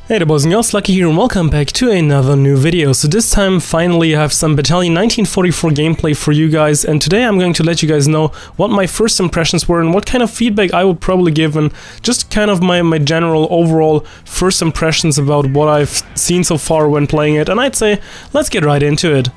Hey there boys and girls, Lucky here and welcome back to another new video. So this time finally I have some Battalion 1944 gameplay for you guys, and today I'm going to let you guys know what my first impressions were and what kind of feedback I would probably give, and just kind of my general overall first impressions about what I've seen so far when playing it. And I'd say let's get right into it.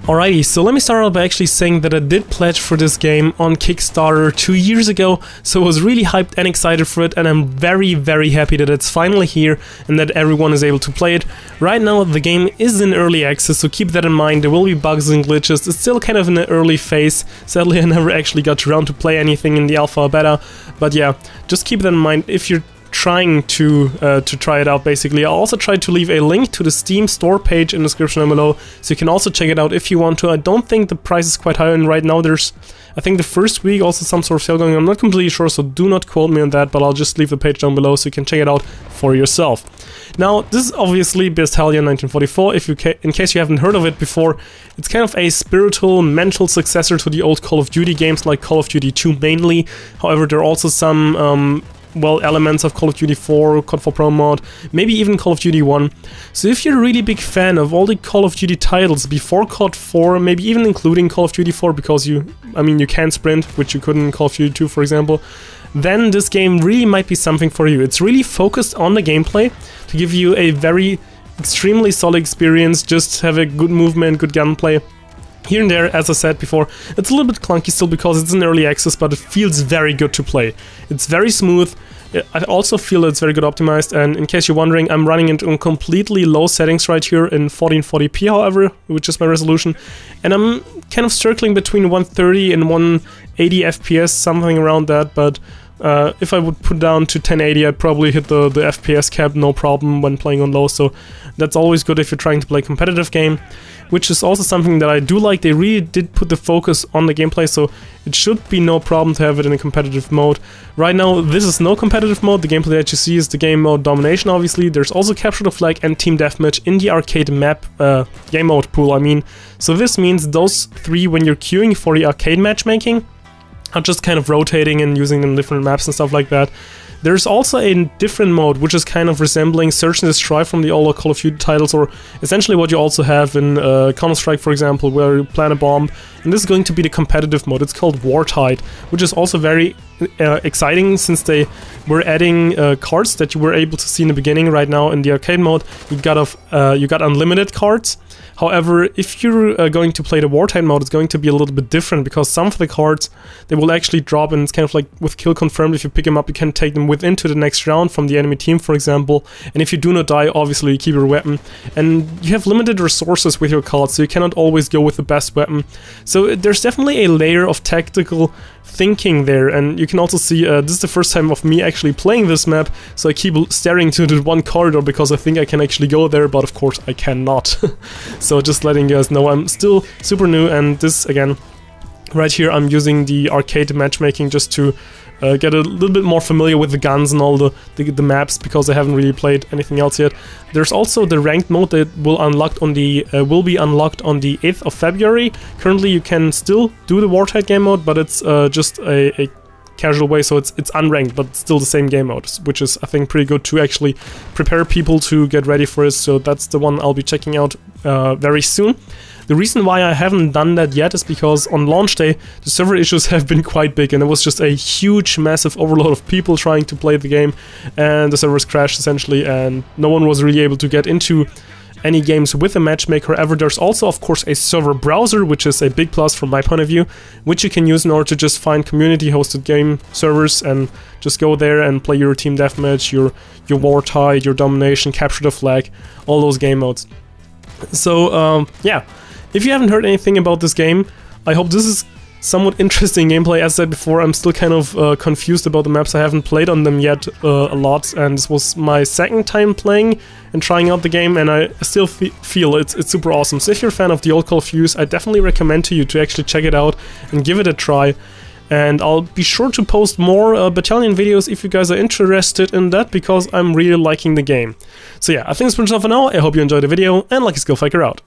Alrighty, so let me start out by actually saying that I did pledge for this game on Kickstarter 2 years ago, so I was really hyped and excited for it, and I'm very happy that it's finally here and that everyone is able to play it. Right now the game is in early access, so keep that in mind. There will be bugs and glitches. It's still kind of in the early phase. Sadly I never actually got around to play anything in the alpha or beta, but yeah, just keep that in mind if you're trying to try it out. Basically, I'll also try to leave a link to the Steam store page in the description down below, so you can also check it out if you want to. I don't think the price is quite high, and right now there's, I think the first week also some sort of sale going on. I'm not completely sure, so do not quote me on that, but I'll just leave the page down below so you can check it out for yourself. Now, this is obviously Battalion 1944. If you in case you haven't heard of it before, it's kind of a spiritual, mental successor to the old Call of Duty games, like Call of Duty 2 mainly. However, there are also some well, elements of Call of Duty 4, COD 4 Pro mod, maybe even Call of Duty 1. So if you're a really big fan of all the Call of Duty titles before COD 4, maybe even including Call of Duty 4, because you can sprint, which you couldn't in Call of Duty 2, for example, then this game really might be something for you. It's really focused on the gameplay to give you a very extremely solid experience. Just have a good movement, good gunplay. Here and there, as I said before, it's a little bit clunky still because it's in early access, but it feels very good to play. It's very smooth. I also feel it's very good optimized, and in case you're wondering, I'm running it on completely low settings right here in 1440p, however, which is my resolution, and I'm kind of circling between 130 and 180 FPS, something around that, but if I would put down to 1080, I'd probably hit the FPS cap no problem when playing on low, so that's always good if you're trying to play a competitive game, which is also something that I do like. They really did put the focus on the gameplay, so it should be no problem to have it in a competitive mode. Right now, this is no competitive mode. The gameplay that you see is the game mode Domination, obviously. There's also Capture the Flag and Team Deathmatch in the arcade map, game mode pool, I mean. So this means those three, when you're queuing for the arcade matchmaking, are just kind of rotating and using them in different maps and stuff like that. There's also a different mode, which is kind of resembling Search and Destroy from the older Call of Duty titles, or essentially what you also have in Counter-Strike, for example, where you plant a bomb. And this is going to be the competitive mode. It's called Wartide, which is also very exciting, since they were adding cards that you were able to see in the beginning. Right now in the arcade mode, you got unlimited cards. However, if you're going to play the Wartime mode, it's going to be a little bit different, because some of the cards, they will actually drop, and it's kind of like with kill confirmed. If you pick them up, you can take them into the next round from the enemy team, for example. And if you do not die, obviously you keep your weapon. And you have limited resources with your cards, so you cannot always go with the best weapon. So there's definitely a layer of tactical thinking there, and you can also see this is the first time of me actually playing this map, so I keep staring to the one corridor because I think I can actually go there, but of course I cannot. So just letting you guys know, I'm still super new, and this, again, right here I'm using the arcade matchmaking just to get a little bit more familiar with the guns and all the maps, because I haven't really played anything else yet. There's also the ranked mode that will be unlocked on the 8th of February. Currently you can still do the Wartide game mode, but it's just a casual way, so it's unranked, but still the same game mode, which is, I think, pretty good to actually prepare people to get ready for it. So that's the one I'll be checking out very soon. The reason why I haven't done that yet is because on launch day the server issues have been quite big, and it was just a huge, massive overload of people trying to play the game, and the servers crashed essentially, and no one was really able to get into any games with a matchmaker. However, there's also, of course, a server browser, which is a big plus from my point of view, which you can use in order to just find community-hosted game servers and just go there and play your Team Deathmatch, your Wartide, your Domination, Capture the Flag, all those game modes. So, yeah. If you haven't heard anything about this game, I hope this is somewhat interesting gameplay. As I said before, I'm still kind of confused about the maps. I haven't played on them yet a lot, and this was my second time playing and trying out the game, and I still feel it's super awesome. So if you're a fan of the old Call of Duty, I definitely recommend to you to actually check it out and give it a try. And I'll be sure to post more Battalion videos if you guys are interested in that, because I'm really liking the game. So yeah, I think that's pretty much enough for now. I hope you enjoyed the video, and luckySkillFaker out.